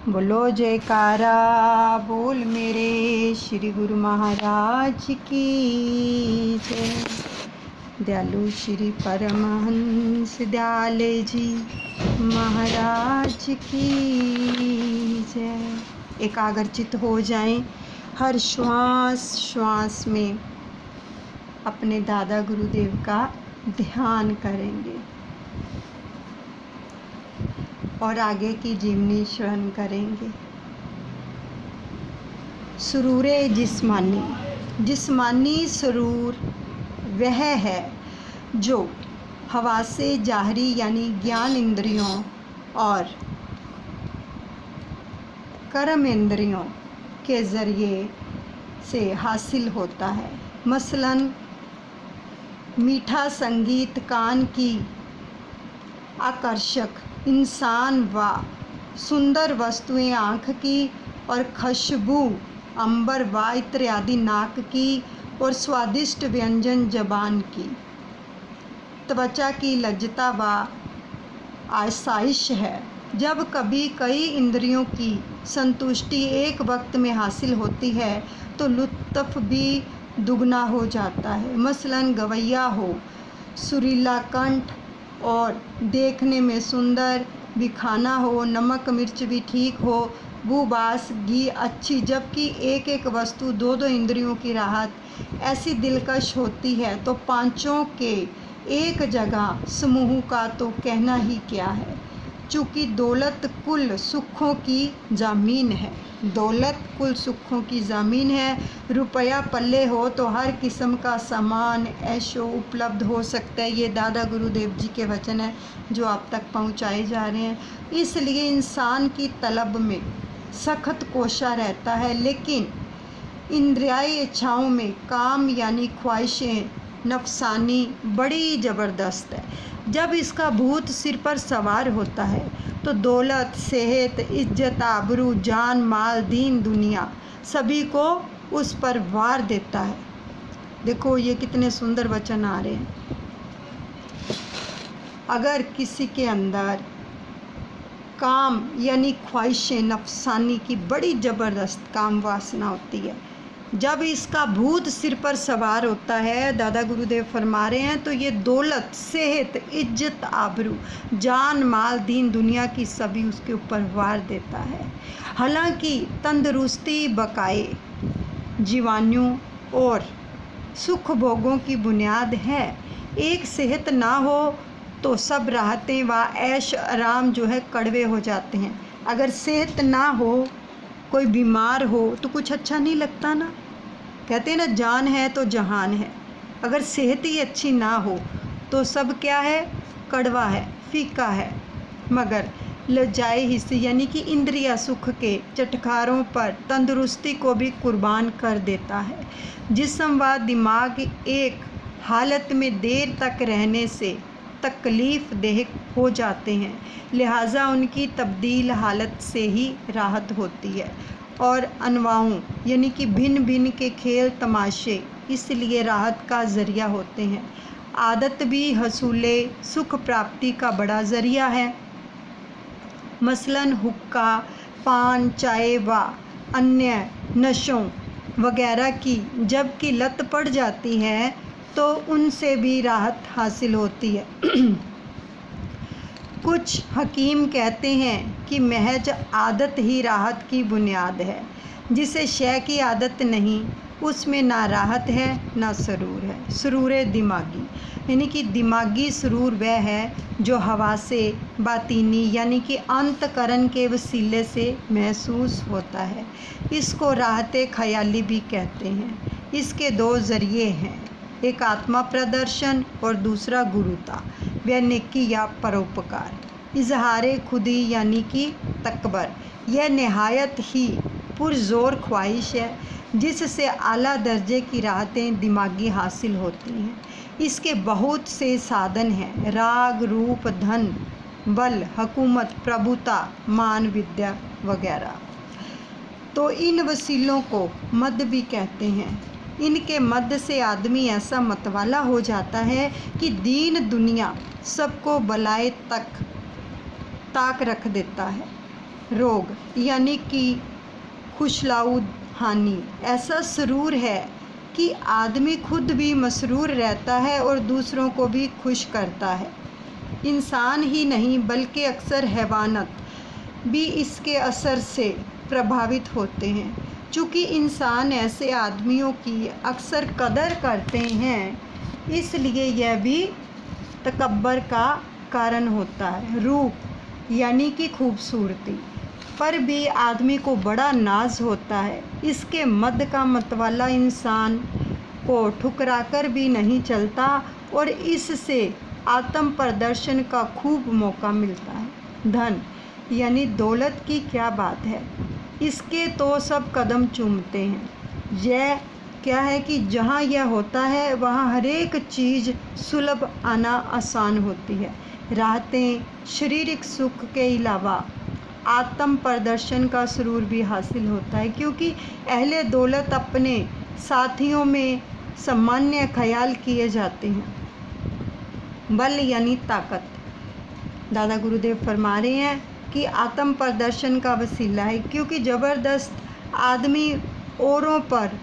बोलो जयकारा बोल मेरे श्री गुरु महाराज की जय। दयालु श्री परमहंस दयाले जी महाराज की जय। एकाग्रचित हो जाएं, हर श्वास श्वास में अपने दादा गुरुदेव का ध्यान करेंगे और आगे की जीवनी श्रवण करेंगे। सुरूरे जिस्मानी सुरूर वह है जो हवा से जाहरी यानी ज्ञान इंद्रियों और कर्म इंद्रियों के ज़रिए से हासिल होता है। मसलन मीठा संगीत कान की आकर्षक, इंसान व सुंदर वस्तुएं आँख की, और खुशबू अंबर व इत्यादि नाक की, और स्वादिष्ट व्यंजन जबान की। त्वचा की लज्जता व आसाइश है। जब कभी कई इंद्रियों की संतुष्टि एक वक्त में हासिल होती है तो लुत्फ़ भी दुगना हो जाता है। मसलन गवैया हो, सुरीला कंठ और देखने में सुंदर भी खाना हो, नमक मिर्च भी ठीक हो, बू बास घी अच्छी, जबकि एक एक वस्तु दो दो इंद्रियों की राहत ऐसी दिलकश होती है तो पांचों के एक जगह समूह का तो कहना ही क्या है। चूँकि दौलत कुल सुखों की ज़मीन है, दौलत कुल सुखों की ज़मीन है। रुपया पल्ले हो तो हर किस्म का सामान ऐशो उपलब्ध हो सकता है। ये दादा गुरुदेव जी के वचन है जो आप तक पहुंचाए जा रहे हैं। इसलिए इंसान की तलब में सख्त कोशा रहता है, लेकिन इंद्रियाई इच्छाओं में काम यानी ख्वाहिशें नफसानी बड़ी ज़बरदस्त है। जब इसका भूत सिर पर सवार होता है तो दौलत, सेहत, इज्जत, आबरू, जान, माल, दीन दुनिया सभी को उस पर वार देता है। देखो ये कितने सुंदर वचन आ रहे हैं। अगर किसी के अंदर काम यानी ख्वाहिशें नफसानी की बड़ी ज़बरदस्त काम वासना होती है, जब इसका भूत सिर पर सवार होता है, दादा गुरुदेव फरमा रहे हैं, तो ये दौलत, सेहत, इज्जत, आबरू, जान, माल, दीन दुनिया की सभी उसके ऊपर वार देता है। हालांकि तंदुरुस्ती, बकाए, जीवाणु और सुख भोगों की बुनियाद है। एक सेहत ना हो तो सब राहतें व ऐश आराम जो है कड़वे हो जाते हैं। अगर सेहत ना हो, कोई बीमार हो तो कुछ अच्छा नहीं लगता ना। कहते हैं ना, जान है तो जहान है। अगर सेहत ही अच्छी ना हो तो सब क्या है, कड़वा है, फीका है। मगर लज्जाए हिस्से यानी कि इंद्रिया सुख के चटखारों पर तंदुरुस्ती को भी कुर्बान कर देता है। जिस्म व दिमाग एक हालत में देर तक रहने से तकलीफ़ देह हो जाते हैं, लिहाजा उनकी तब्दील हालत से ही राहत होती है। और अनवाओं यानी कि भिन्न भिन्न के खेल तमाशे इसलिए राहत का ज़रिया होते हैं। आदत भी हसूले सुख प्राप्ति का बड़ा ज़रिया है। मसलन हुक्का, पान, चाय व अन्य नशों वगैरह की जबकि लत पड़ जाती है तो उनसे भी राहत हासिल होती है। कुछ हकीम कहते हैं कि महज आदत ही राहत की बुनियाद है। जिसे शय की आदत नहीं, उसमें ना राहत है ना सुरूर है। सुरूर दिमागी यानी कि दिमागी सुरूर वह है जो हवा से बातीनी यानी कि अंतकरण के वसीले से महसूस होता है। इसको राहत ख्याली भी कहते हैं। इसके दो ज़रिए हैं, एक आत्मा प्रदर्शन और दूसरा गुरुता व नेकी या परोपकार। इजहारे खुदी यानी कि तकबर, यह नहायत ही पुरजोर ख्वाहिश है जिससे आला दर्जे की राहतें दिमागी हासिल होती हैं। इसके बहुत से साधन हैं, राग, रूप, धन, बल, हुकूमत, प्रभुता, मान, विद्या वगैरह। तो इन वसीलों को मद भी कहते हैं। इनके मद से आदमी ऐसा मतवाला हो जाता है कि दीन दुनिया सबको बलाए तक ताक रख देता है। रोग यानी कि खुशलाऊ हानि। ऐसा सुरूर है कि आदमी खुद भी मसरूर रहता है और दूसरों को भी खुश करता है। इंसान ही नहीं बल्कि अक्सर हैवानात भी इसके असर से प्रभावित होते हैं। चूँकि इंसान ऐसे आदमियों की अक्सर कदर करते हैं, इसलिए यह भी तकब्बर का कारण होता है। रूप यानी कि खूबसूरती पर भी आदमी को बड़ा नाज होता है। इसके मद का मतवाला इंसान को ठुकराकर भी नहीं चलता और इससे आत्म प्रदर्शन का खूब मौका मिलता है। धन यानी दौलत की क्या बात है, इसके तो सब कदम चूमते हैं। यह क्या है कि जहाँ यह होता है वहाँ हर एक चीज़ सुलभ आना आसान होती है। राहतें, शारीरिक सुख के अलावा आत्म प्रदर्शन का सुरूर भी हासिल होता है, क्योंकि अहले दौलत अपने साथियों में सामान्य ख्याल किए जाते हैं। बल यानी ताकत, दादा गुरुदेव फरमा रहे हैं कि आत्म प्रदर्शन का वसीला है, क्योंकि ज़बरदस्त आदमी औरों पर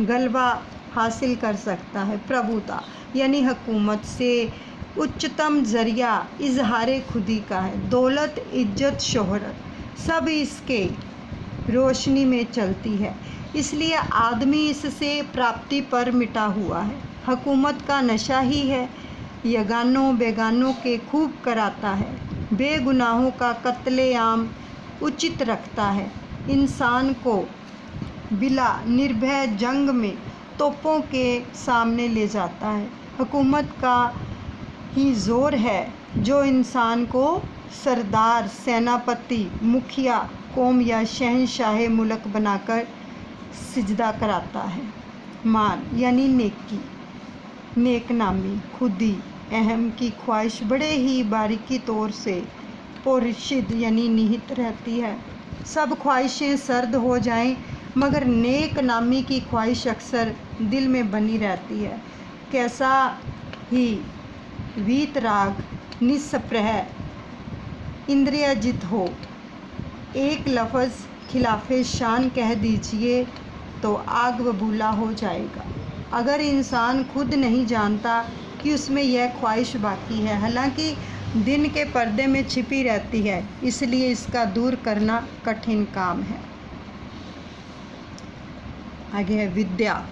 गलबा हासिल कर सकता है। प्रभुता यानी हुकूमत से उच्चतम जरिया इजहार खुदी का है। दौलत, इज्जत, शोहरत सब इसके रोशनी में चलती है, इसलिए आदमी इससे प्राप्ति पर मिटा हुआ है। हुकूमत का नशा ही है, यगानों बेगानों के खूब कराता है, बेगुनाहों का कत्लेआम उचित रखता है, इंसान को बिला निर्भय जंग में तोपों के सामने ले जाता है। हुकूमत का ही जोर है जो इंसान को सरदार, सेनापति, मुखिया कौम या शहंशाह मुल्क बनाकर सिजदा कराता है। मान यानी नेकी, नेकनामी, खुदी, अहम की ख्वाहिश बड़े ही बारीकी तौर से पोरशिद यानी निहित रहती है। सब ख्वाहिशें सर्द हो जाएं, मगर नेक नामी की ख्वाहिश अक्सर दिल में बनी रहती है। कैसा ही वीतराग निस्पृह इंद्रियजित हो, एक लफ्ज़ खिलाफे शान कह दीजिए तो आग बबूला हो जाएगा। अगर इंसान खुद नहीं जानता कि उसमें यह ख्वाहिश बाकी है, हालांकि दिन के पर्दे में छिपी रहती है, इसलिए इसका दूर करना कठिन काम है। आगे है विद्या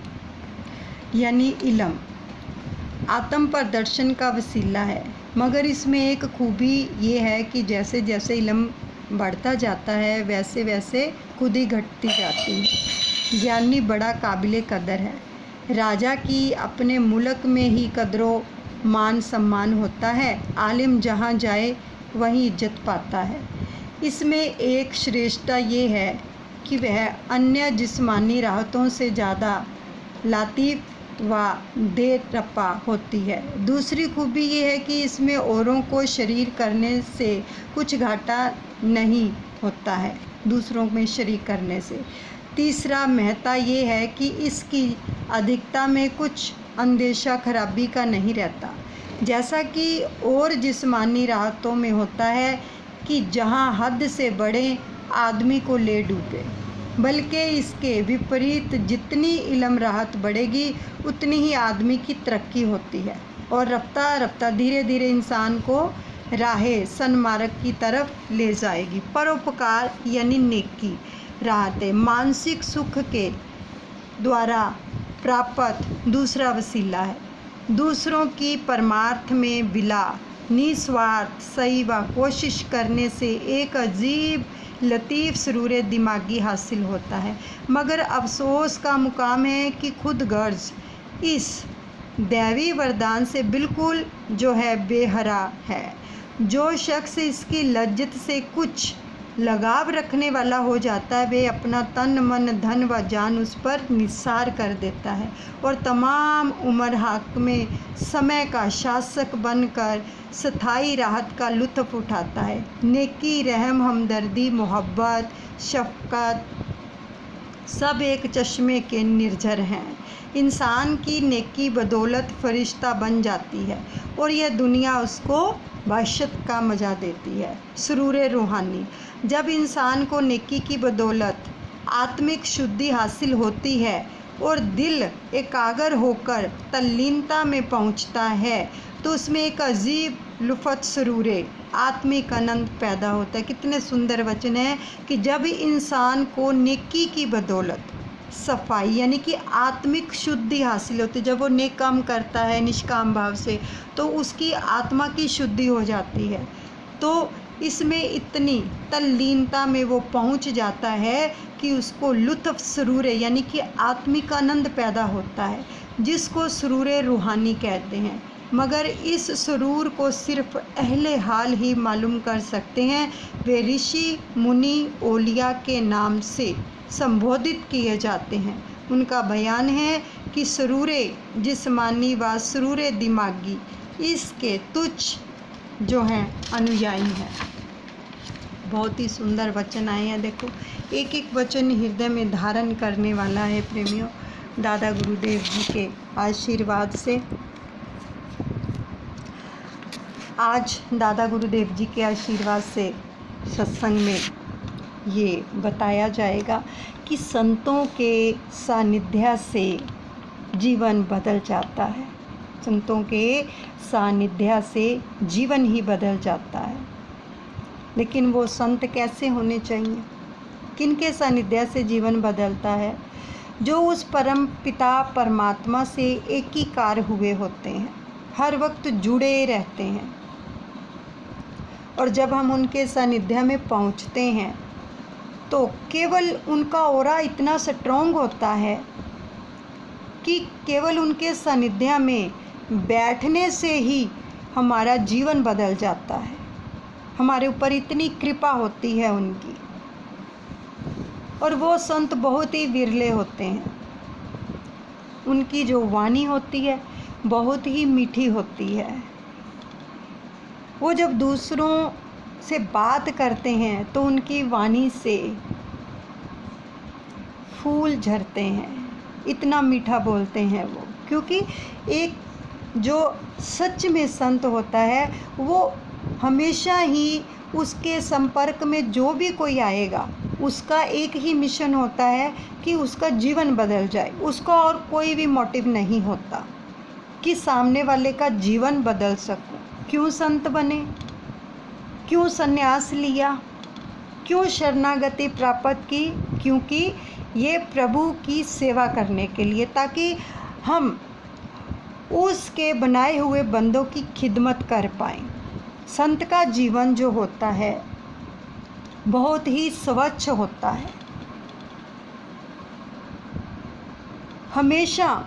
यानी इल्म, आत्म प्रदर्शन का वसीला है, मगर इसमें एक खूबी ये है कि जैसे जैसे इल्म बढ़ता जाता है वैसे वैसे खुदी घटती जाती है। ज्ञानी बड़ा काबिले कदर है। राजा की अपने मुल्क में ही कदरों मान सम्मान होता है, आलिम जहाँ जाए वहीं इज्जत पाता है। इसमें एक श्रेष्ठता ये है कि वह अन्य जिस्मानी राहतों से ज़्यादा लातीफ़ व देरपा होती है। दूसरी खूबी ये है कि इसमें औरों को शरीक करने से कुछ घाटा नहीं होता है, दूसरों में शरीक करने से। तीसरा महत्ता ये है कि इसकी अधिकता में कुछ अंदेशा खराबी का नहीं रहता, जैसा कि और जिस्मानी राहतों में होता है कि जहाँ हद से बड़े आदमी को ले डूबे। बल्कि इसके विपरीत जितनी इल्म राहत बढ़ेगी उतनी ही आदमी की तरक्की होती है और रफ्ता रफ्ता धीरे धीरे इंसान को राहे सन्मार्ग की तरफ ले जाएगी। परोपकार यानी नेकी, राहतें मानसिक सुख के द्वारा प्राप्त दूसरा वसीला है। दूसरों की परमार्थ में बिला निस्वार्थ सही व कोशिश करने से एक अजीब लतीफ़ सुरूर दिमागी हासिल होता है, मगर अफसोस का मुकाम है कि खुद गर्ज इस दैवी वरदान से बिल्कुल जो है बेहरा है। जो शख्स इसकी लज्जत से कुछ लगाव रखने वाला हो जाता है, वे अपना तन मन धन व जान उस पर निसार कर देता है और तमाम उम्र हाकिम समय का शासक बनकर स्थायी राहत का लुत्फ़ उठाता है। नेकी, रहम, हमदर्दी, मोहब्बत, शफ़क़त सब एक चश्मे के निर्झर हैं। इंसान की नेकी बदौलत फरिश्ता बन जाती है और यह दुनिया उसको वहशत का मज़ा देती है। सुरूर रूहानी, जब इंसान को नेकी की बदौलत आत्मिक शुद्धि हासिल होती है और दिल एकाग्र होकर तल्लीनता में पहुंचता है तो उसमें एक अजीब लुफ़त सुरूर आत्मिक आनंद पैदा होता है। कितने सुंदर वचन है कि जब इंसान को नेकी की बदौलत सफाई यानी कि आत्मिक शुद्धि हासिल होती है, जब वो नेक काम करता है निष्काम भाव से तो उसकी आत्मा की शुद्धि हो जाती है। तो इसमें इतनी तल्लीनता में वो पहुंच जाता है कि उसको लुत्फ़ सुरूर यानी कि आत्मिक आनंद पैदा होता है, जिसको सुरूर रूहानी कहते हैं। मगर इस सुरूर को सिर्फ अहले हाल ही मालूम कर सकते हैं। वे ऋषि मुनि ओलिया के नाम से संबोधित किए जाते हैं। उनका बयान है कि सुरूर जिस्मानी व सुरूर दिमागी इसके तुच्छ जो हैं अनुयायी हैं। बहुत ही सुंदर वचन आए हैं। देखो, एक एक वचन हृदय में धारण करने वाला है प्रेमियों, दादा गुरुदेव जी के आशीर्वाद से। आज दादा गुरुदेव जी के आशीर्वाद से सत्संग में ये बताया जाएगा कि संतों के सानिध्य से जीवन बदल जाता है। संतों के सानिध्य से जीवन ही बदल जाता है। लेकिन वो संत कैसे होने चाहिए? किनके सानिध्य से जीवन बदलता है? जो उस परम पिता परमात्मा से एकीकार हुए होते हैं, हर वक्त जुड़े रहते हैं। और जब हम उनके सानिध्य में पहुंचते हैं तो केवल उनका ऑरा इतना स्ट्रॉन्ग होता है कि केवल उनके सानिध्य में बैठने से ही हमारा जीवन बदल जाता है। हमारे ऊपर इतनी कृपा होती है उनकी। और वो संत बहुत ही विरले होते हैं। उनकी जो वाणी होती है बहुत ही मीठी होती है। वो जब दूसरों से बात करते हैं तो उनकी वाणी से फूल झरते हैं, इतना मीठा बोलते हैं वो। क्योंकि एक जो सच में संत होता है वो हमेशा ही उसके संपर्क में जो भी कोई आएगा उसका एक ही मिशन होता है कि उसका जीवन बदल जाए। उसका और कोई भी मोटिव नहीं होता कि सामने वाले का जीवन बदल सकूं। क्यों संत बने? क्यों संन्यास लिया? क्यों शरणागति प्राप्त की? क्योंकि ये प्रभु की सेवा करने के लिए, ताकि हम उसके बनाए हुए बंदों की खिदमत कर पाएँ। संत का जीवन जो होता है बहुत ही स्वच्छ होता है। हमेशा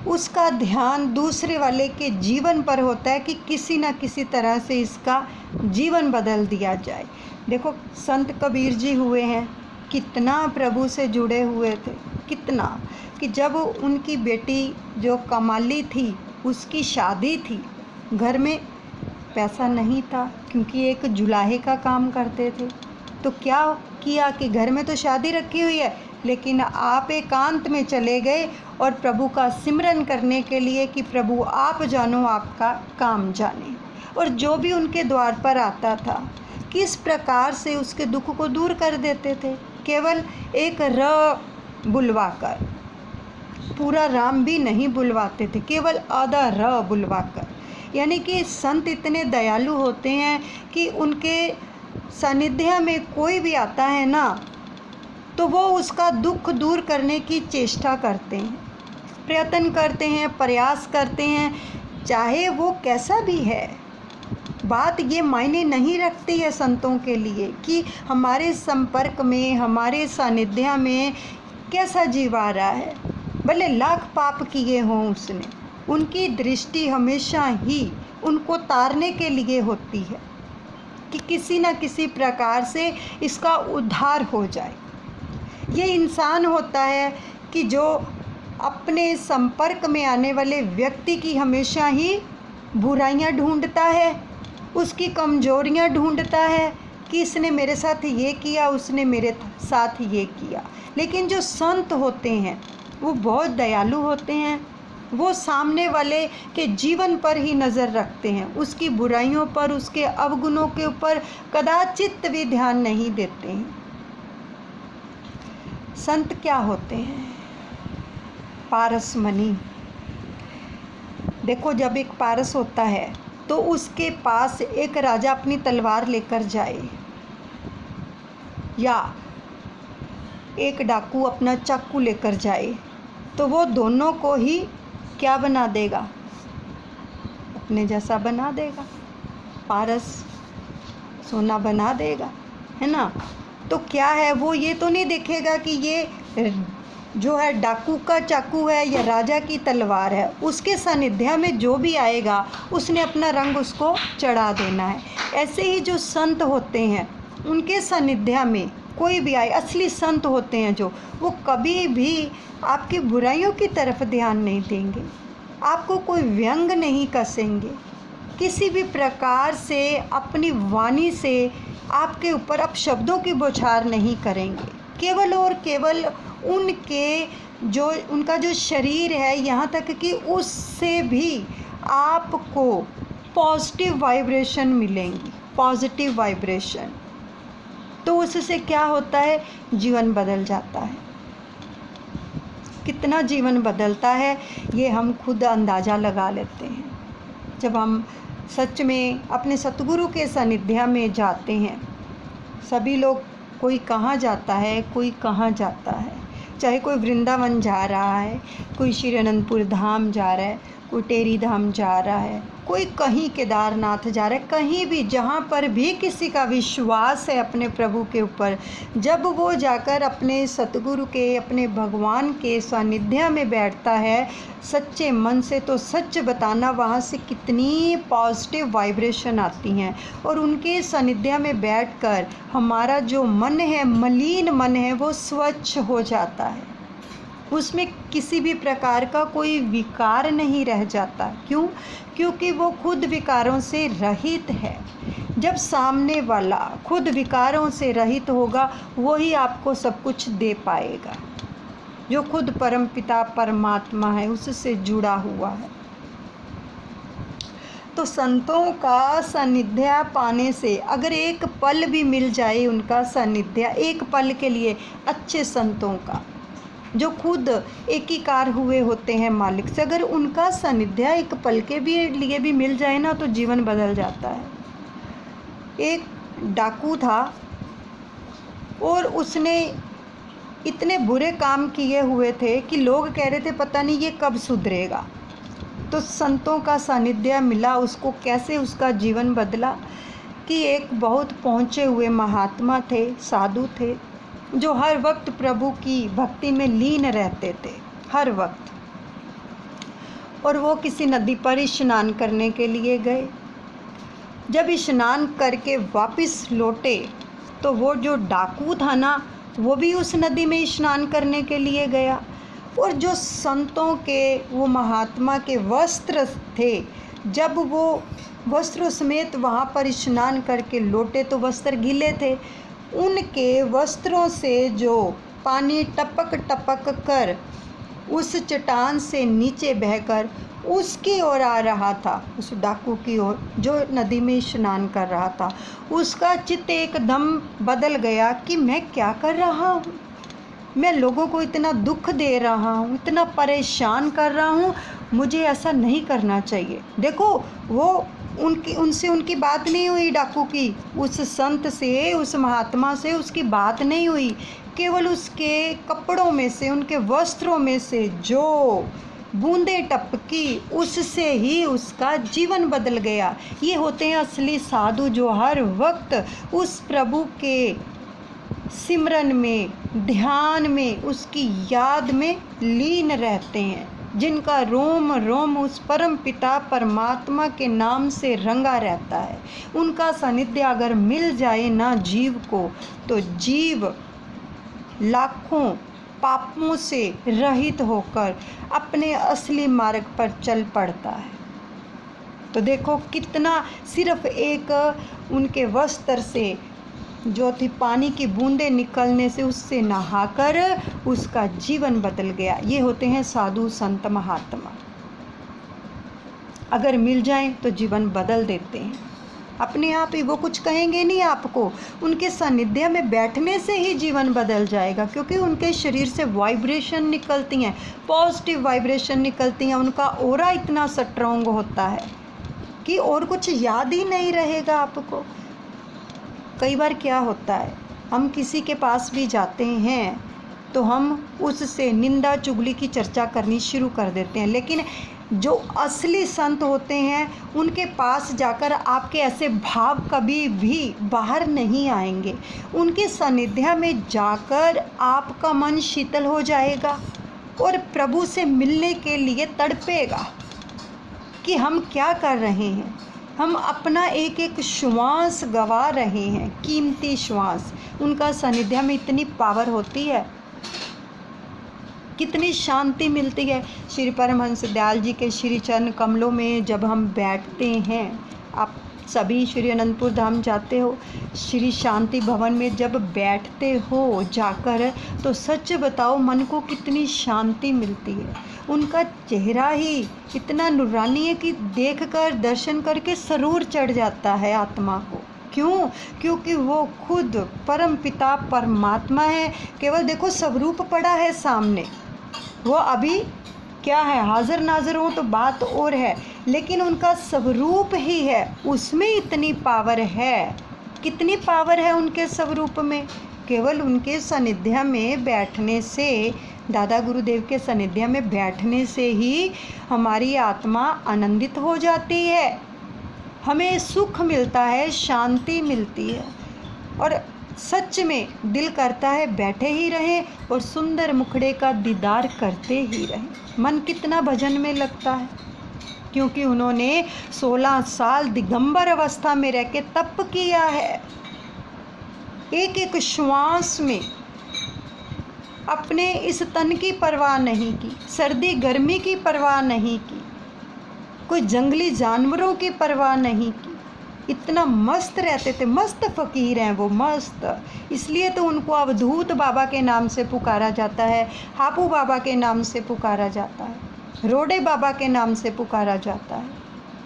उसका ध्यान दूसरे वाले के जीवन पर होता है कि किसी न किसी तरह से इसका जीवन बदल दिया जाए। देखो, संत कबीर जी हुए हैं, कितना प्रभु से जुड़े हुए थे, कितना कि जब उनकी बेटी जो कमाली थी उसकी शादी थी, घर में पैसा नहीं था क्योंकि एक जुलाहे का काम करते थे। तो क्या किया कि घर में तो शादी रखी हुई है लेकिन आप एकांत में चले गए और प्रभु का सिमरन करने के लिए कि प्रभु आप जानो आपका काम जाने। और जो भी उनके द्वार पर आता था किस प्रकार से उसके दुख को दूर कर देते थे। केवल एक र बुलवाकर, पूरा राम भी नहीं बुलवाते थे, केवल आधा र बुलवाकर। यानी कि संत इतने दयालु होते हैं कि उनके सानिध्य में कोई भी आता है ना तो वो उसका दुख दूर करने की चेष्टा करते हैं, प्रयत्न करते हैं, प्रयास करते हैं, चाहे वो कैसा भी है। बात ये मायने नहीं रखती है संतों के लिए कि हमारे संपर्क में, हमारे सानिध्य में कैसा जीव आ रहा है, भले लाख पाप किए हों उसने। उनकी दृष्टि हमेशा ही उनको तारने के लिए होती है कि किसी न किसी प्रकार से इसका उद्धार हो जाए। ये इंसान होता है कि जो अपने संपर्क में आने वाले व्यक्ति की हमेशा ही बुराइयां ढूंढता है, उसकी कमजोरियां ढूंढता है कि इसने मेरे साथ ये किया, उसने मेरे साथ ये किया। लेकिन जो संत होते हैं वो बहुत दयालु होते हैं, वो सामने वाले के जीवन पर ही नज़र रखते हैं, उसकी बुराइयों पर, उसके अवगुणों के ऊपर कदाचित भी ध्यान नहीं देते हैं। संत क्या होते हैं? पारसमणि। देखो, जब एक पारस होता है तो उसके पास एक राजा अपनी तलवार लेकर जाए या एक डाकू अपना चाकू लेकर जाए, तो वो दोनों को ही क्या बना देगा? अपने जैसा बना देगा। पारस सोना बना देगा, है ना। तो क्या है, वो ये तो नहीं देखेगा कि ये जो है डाकू का चाकू है या राजा की तलवार है। उसके सानिध्य में जो भी आएगा उसने अपना रंग उसको चढ़ा देना है। ऐसे ही जो संत होते हैं, उनके सानिध्य में कोई भी आए, असली संत होते हैं जो, वो कभी भी आपकी बुराइयों की तरफ ध्यान नहीं देंगे, आपको कोई व्यंग नहीं कसेंगे, किसी भी प्रकार से अपनी वाणी से आपके ऊपर अपशब्दों की बौछार नहीं करेंगे। केवल और केवल उनका जो शरीर है, यहाँ तक कि उससे भी आपको पॉजिटिव वाइब्रेशन मिलेंगी, पॉजिटिव वाइब्रेशन। तो उससे क्या होता है? जीवन बदल जाता है। कितना जीवन बदलता है ये हम खुद अंदाज़ा लगा लेते हैं जब हम सच में अपने सतगुरु के सानिध्य में जाते हैं। सभी लोग, कोई कहाँ जाता है, कोई कहाँ जाता है, चाहे कोई वृंदावन जा रहा है, कोई श्री अनंतपुर धाम जा रहा है, कोई टेरी धाम जा रहा है, कोई कहीं केदारनाथ जा रहा है, कहीं भी जहाँ पर भी किसी का विश्वास है अपने प्रभु के ऊपर, जब वो जाकर अपने सतगुरु के, अपने भगवान के सानिध्य में बैठता है सच्चे मन से, तो सच बताना वहाँ से कितनी पॉजिटिव वाइब्रेशन आती हैं। और उनके सानिध्य में बैठकर हमारा जो मन है, मलिन मन है, वो स्वच्छ हो जाता है। उसमें किसी भी प्रकार का कोई विकार नहीं रह जाता। क्यों? क्योंकि वो खुद विकारों से रहित है। जब सामने वाला खुद विकारों से रहित होगा, वही आपको सब कुछ दे पाएगा। जो खुद परमपिता परमात्मा है, उससे जुड़ा हुआ है। तो संतों का सानिध्य पाने से, अगर एक पल भी मिल जाए उनका सानिध्य, एक पल के लिए, अच्छे संतों का जो खुद एकीकार हुए होते हैं मालिक से, अगर उनका सानिध्य एक पल के भी लिए भी मिल जाए ना, तो जीवन बदल जाता है। एक डाकू था और उसने इतने बुरे काम किए हुए थे कि लोग कह रहे थे पता नहीं ये कब सुधरेगा। तो संतों का सानिध्य मिला उसको, कैसे उसका जीवन बदला कि एक बहुत पहुँचे हुए महात्मा थे, साधु थे, जो हर वक्त प्रभु की भक्ति में लीन रहते थे, हर वक्त। और वो किसी नदी पर स्नान करने के लिए गए। जब स्नान करके वापस लौटे तो वो जो डाकू था ना, वो भी उस नदी में स्नान करने के लिए गया। और जो संतों के, वो महात्मा के वस्त्र थे, जब वो वस्त्रों समेत वहाँ पर स्नान करके लौटे तो वस्त्र गीले थे। उनके वस्त्रों से जो पानी टपक टपक कर उस चट्टान से नीचे बहकर उसकी ओर आ रहा था, उस डाकू की ओर जो नदी में स्नान कर रहा था, उसका चित्त एकदम बदल गया कि मैं क्या कर रहा हूँ, मैं लोगों को इतना दुख दे रहा हूँ, इतना परेशान कर रहा हूँ, मुझे ऐसा नहीं करना चाहिए। देखो, वो उनसे उनकी बात नहीं हुई डाकू की, उस संत से, उस महात्मा से उसकी बात नहीं हुई। केवल उसके कपड़ों में से, उनके वस्त्रों में से जो बूंदें टपकी, उससे ही उसका जीवन बदल गया। ये होते हैं असली साधु, जो हर वक्त उस प्रभु के सिमरन में, ध्यान में, उसकी याद में लीन रहते हैं, जिनका रोम रोम उस परम पिता परमात्मा के नाम से रंगा रहता है। उनका सानिध्य अगर मिल जाए ना जीव को, तो जीव लाखों पापों से रहित होकर अपने असली मार्ग पर चल पड़ता है। तो देखो कितना, सिर्फ एक उनके वस्त्र से जो थी पानी की बूंदें निकलने से, उससे नहाकर उसका जीवन बदल गया। ये होते हैं साधु संत महात्मा। अगर मिल जाएं तो जीवन बदल देते हैं। अपने आप ही वो कुछ कहेंगे नहीं आपको, उनके सानिध्य में बैठने से ही जीवन बदल जाएगा, क्योंकि उनके शरीर से वाइब्रेशन निकलती हैं, पॉजिटिव वाइब्रेशन निकलती हैं। उनका ऑरा इतना स्ट्रॉन्ग होता है कि और कुछ याद ही नहीं रहेगा आपको। कई बार क्या होता है, हम किसी के पास भी जाते हैं तो हम उससे निंदा चुगली की चर्चा करनी शुरू कर देते हैं, लेकिन जो असली संत होते हैं उनके पास जाकर आपके ऐसे भाव कभी भी बाहर नहीं आएंगे। उनके सानिध्य में जाकर आपका मन शीतल हो जाएगा और प्रभु से मिलने के लिए तड़पेगा कि हम क्या कर रहे हैं। हम अपना एक एक श्वास गवा रहे हैं, कीमती श्वास। उनका सानिध्य में इतनी पावर होती है, कितनी शांति मिलती है। श्री परमहंस दयाल जी के श्री चरण कमलों में जब हम बैठते हैं, आप सभी श्री अनंतपुर धाम जाते हो, श्री शांति भवन में जब बैठते हो जाकर, तो सच बताओ मन को कितनी शांति मिलती है। उनका चेहरा ही इतना नूरानी है कि देखकर दर्शन करके सरूर चढ़ जाता है आत्मा को। क्यों? क्योंकि वो खुद परम पिता परमात्मा है। केवल देखो स्वरूप पड़ा है सामने, वो अभी क्या है, हाजिर नाजिर हो तो बात और है, लेकिन उनका स्वरूप ही है, उसमें इतनी पावर है। कितनी पावर है उनके स्वरूप में। केवल उनके सानिध्य में बैठने से, दादा गुरुदेव के सानिध्य में बैठने से ही हमारी आत्मा आनंदित हो जाती है, हमें सुख मिलता है, शांति मिलती है, और सच में दिल करता है बैठे ही रहें और सुंदर मुखड़े का दीदार करते ही रहें। मन कितना भजन में लगता है, क्योंकि उन्होंने 16 साल दिगंबर अवस्था में रह के तप किया है। एक एक श्वास में अपने इस तन की परवाह नहीं की, सर्दी गर्मी की परवाह नहीं की, कोई जंगली जानवरों की परवाह नहीं की। इतना मस्त रहते थे, मस्त फ़कीर हैं वो, मस्त। इसलिए तो उनको अवधूत बाबा के नाम से पुकारा जाता है, हापू बाबा के नाम से पुकारा जाता है, रोडे बाबा के नाम से पुकारा जाता है।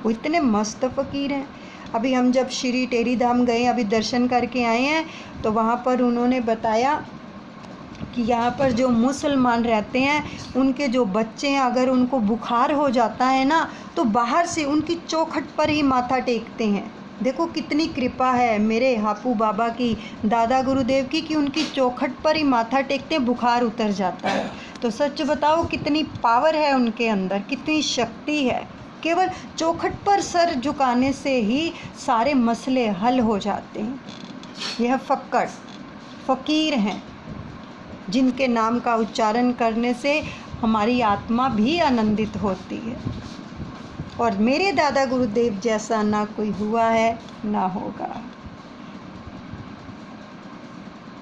वो इतने मस्त फ़कीर हैं। अभी हम जब श्री टेरी धाम गए, अभी दर्शन करके आए हैं, तो वहाँ पर उन्होंने बताया कि यहाँ पर जो मुसलमान रहते हैं, उनके जो बच्चे हैं, अगर उनको बुखार हो जाता है ना, तो बाहर से उनकी चौखट पर ही माथा टेकते हैं। देखो कितनी कृपा है मेरे हापू बाबा की, दादा गुरुदेव की, कि उनकी चौखट पर ही माथा टेकते हैं, बुखार उतर जाता है। तो सच बताओ कितनी पावर है उनके अंदर, कितनी शक्ति है। केवल चौखट पर सर झुकाने से ही सारे मसले हल हो जाते हैं। यह फ़कीर हैं जिनके नाम का उच्चारण करने से हमारी आत्मा भी आनंदित होती है। और मेरे दादा गुरुदेव जैसा ना कोई हुआ है ना होगा।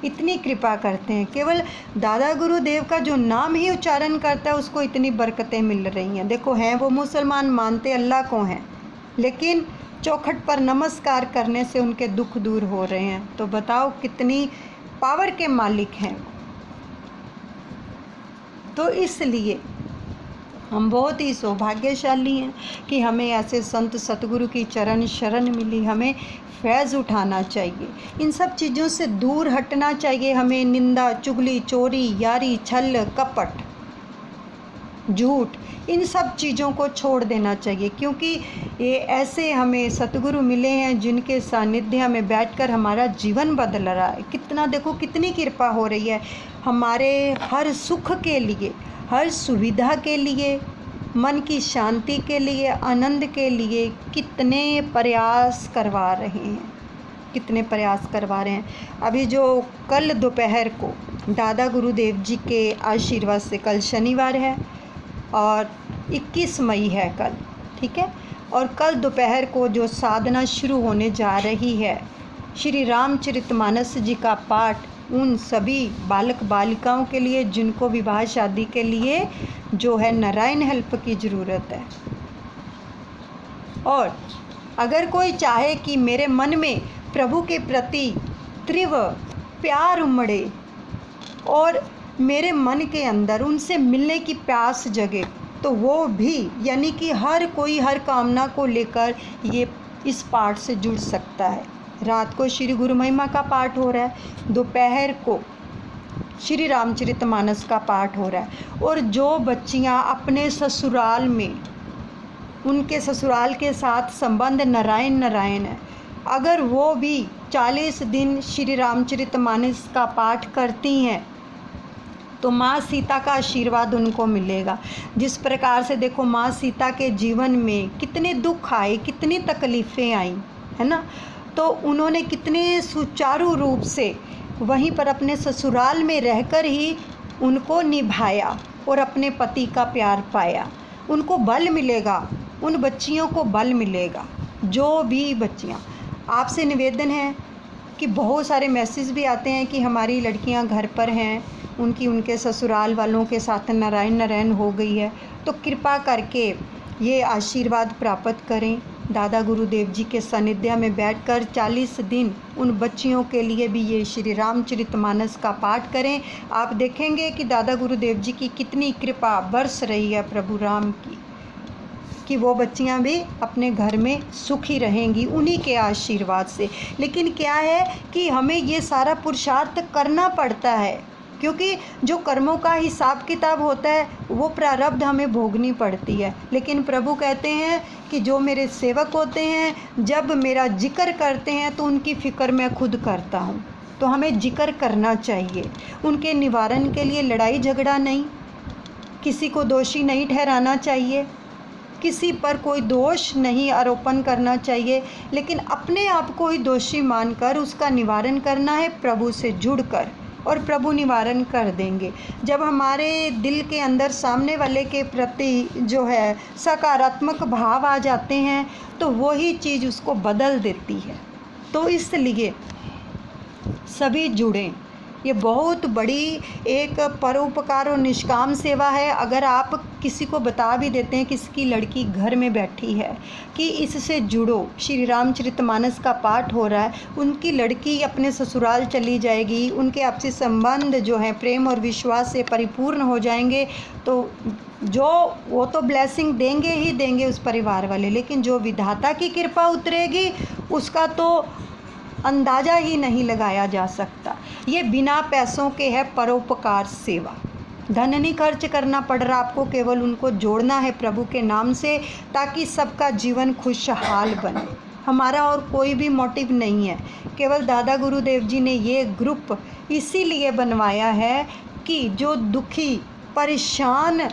इतनी कृपा करते हैं। केवल दादा गुरुदेव का जो नाम ही उच्चारण करता है उसको इतनी बरकतें मिल रही हैं। देखो हैं वो मुसलमान, मानते अल्लाह को हैं, लेकिन चौखट पर नमस्कार करने से उनके दुख दूर हो रहे हैं। तो बताओ कितनी पावर के मालिक हैं। तो इसलिए हम बहुत ही सौभाग्यशाली हैं कि हमें ऐसे संत सतगुरु की चरण शरण मिली। हमें फैज़ उठाना चाहिए, इन सब चीज़ों से दूर हटना चाहिए। हमें निंदा चुगली, चोरी, यारी, छल, कपट, झूठ, इन सब चीज़ों को छोड़ देना चाहिए, क्योंकि ये ऐसे हमें सतगुरु मिले हैं जिनके सानिध्य में बैठकर हमारा जीवन बदल रहा है। कितना देखो कितनी कृपा हो रही है हमारे हर सुख के लिए, हर सुविधा के लिए, मन की शांति के लिए, आनंद के लिए कितने प्रयास करवा रहे हैं, कितने प्रयास करवा रहे हैं। अभी जो कल दोपहर को दादा गुरुदेव जी के आशीर्वाद से, कल शनिवार है और 21 मई है कल, ठीक है, और कल दोपहर को जो साधना शुरू होने जा रही है, श्री रामचरितमानस जी का पाठ उन सभी बालक बालिकाओं के लिए जिनको विवाह शादी के लिए जो है नारायण हेल्प की ज़रूरत है। और अगर कोई चाहे कि मेरे मन में प्रभु के प्रति तीव्र प्यार उमड़े और मेरे मन के अंदर उनसे मिलने की प्यास जगे, तो वो भी यानी कि हर कोई हर कामना को लेकर ये इस पाठ से जुड़ सकता है। रात को श्री गुरु महिमा का पाठ हो रहा है, दोपहर को श्री रामचरितमानस का पाठ हो रहा है। और जो बच्चियां अपने ससुराल में, उनके ससुराल के साथ संबंध नारायण नारायण है, अगर वो भी 40 दिन श्री रामचरितमानस का पाठ करती हैं तो माँ सीता का आशीर्वाद उनको मिलेगा। जिस प्रकार से देखो माँ सीता के जीवन में कितने दुख आए, कितनी तकलीफ़ें आई, है ना, तो उन्होंने कितने सुचारू रूप से वहीं पर अपने ससुराल में रहकर ही उनको निभाया और अपने पति का प्यार पाया। उनको बल मिलेगा, उन बच्चियों को बल मिलेगा। जो भी बच्चियाँ, आपसे निवेदन है कि बहुत सारे मैसेज भी आते हैं कि हमारी लड़कियां घर पर हैं, उनके ससुराल वालों के साथ नारायण नारायण हो गई है, तो कृपा करके ये आशीर्वाद प्राप्त करें। दादा गुरुदेव जी के सानिध्य में बैठकर 40 दिन उन बच्चियों के लिए भी ये श्री रामचरितमानस का पाठ करें। आप देखेंगे कि दादा गुरुदेव जी की कितनी कृपा बरस रही है प्रभु राम की, कि वो बच्चियां भी अपने घर में सुखी रहेंगी उन्हीं के आशीर्वाद से। लेकिन क्या है कि हमें ये सारा पुरुषार्थ करना पड़ता है, क्योंकि जो कर्मों का हिसाब किताब होता है वो प्रारब्ध हमें भोगनी पड़ती है। लेकिन प्रभु कहते हैं कि जो मेरे सेवक होते हैं जब मेरा जिक्र करते हैं तो उनकी फ़िक्र मैं खुद करता हूँ। तो हमें जिक्र करना चाहिए, उनके निवारण के लिए लड़ाई झगड़ा नहीं, किसी को दोषी नहीं ठहराना चाहिए, किसी पर कोई दोष नहीं आरोपण करना चाहिए, लेकिन अपने आप को ही दोषी मानकर उसका निवारण करना है प्रभु से जुड़कर, और प्रभु निवारण कर देंगे। जब हमारे दिल के अंदर सामने वाले के प्रति जो है सकारात्मक भाव आ जाते हैं तो वही चीज़ उसको बदल देती है। तो इसलिए सभी जुड़ें। ये बहुत बड़ी एक परोपकार और निष्काम सेवा है। अगर आप किसी को बता भी देते हैं, किसकी लड़की घर में बैठी है कि इससे जुड़ो, श्री रामचरितमानस का पाठ हो रहा है, उनकी लड़की अपने ससुराल चली जाएगी, उनके आपसी संबंध जो हैं प्रेम और विश्वास से परिपूर्ण हो जाएंगे, तो जो वो तो ब्लेसिंग देंगे ही देंगे उस परिवार वाले, लेकिन जो विधाता की कृपा उतरेगी उसका तो अंदाज़ा ही नहीं लगाया जा सकता। ये बिना पैसों के है परोपकार सेवा। धन नहीं खर्च करना पड़ रहा आपको, केवल उनको जोड़ना है प्रभु के नाम से, ताकि सबका जीवन खुशहाल बने। हमारा और कोई भी मोटिव नहीं है, केवल दादा गुरुदेव जी ने ये ग्रुप इसीलिए बनवाया है कि जो दुखी परेशान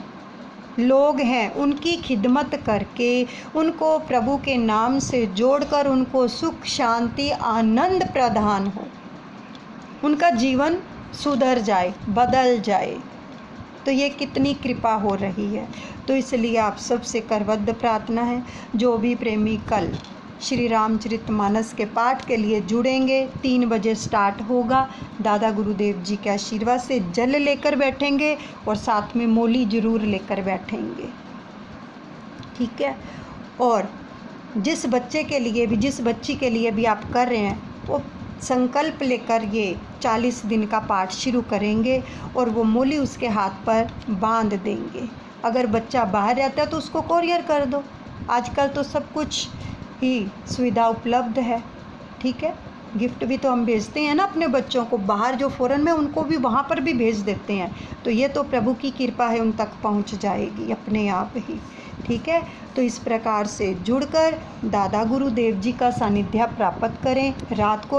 लोग हैं उनकी खिदमत करके, उनको प्रभु के नाम से जोड़कर उनको सुख शांति आनंद प्रदान हो, उनका जीवन सुधर जाए, बदल जाए। तो ये कितनी कृपा हो रही है। तो इसलिए आप सबसे करबद्ध प्रार्थना है, जो भी प्रेमी कल श्री रामचरितमानस के पाठ के लिए जुड़ेंगे, 3 बजे स्टार्ट होगा। दादा गुरुदेव जी के आशीर्वाद से जल लेकर बैठेंगे और साथ में मोली ज़रूर लेकर बैठेंगे, ठीक है। और जिस बच्चे के लिए भी, जिस बच्ची के लिए भी आप कर रहे हैं, वो संकल्प लेकर ये 40 दिन का पाठ शुरू करेंगे और वो मोली उसके हाथ पर बांध देंगे। अगर बच्चा बाहर रहता है तो उसको कोरियर कर दो, आजकल तो सब कुछ ही सुविधा उपलब्ध है, ठीक है। गिफ्ट भी तो हम भेजते हैं ना अपने बच्चों को, बाहर जो फ़ॉरेन में उनको भी वहाँ पर भी भेज देते हैं। तो ये तो प्रभु की कृपा है, उन तक पहुँच जाएगी अपने आप ही, ठीक है। तो इस प्रकार से जुड़कर दादा गुरुदेव जी का सानिध्य प्राप्त करें। रात को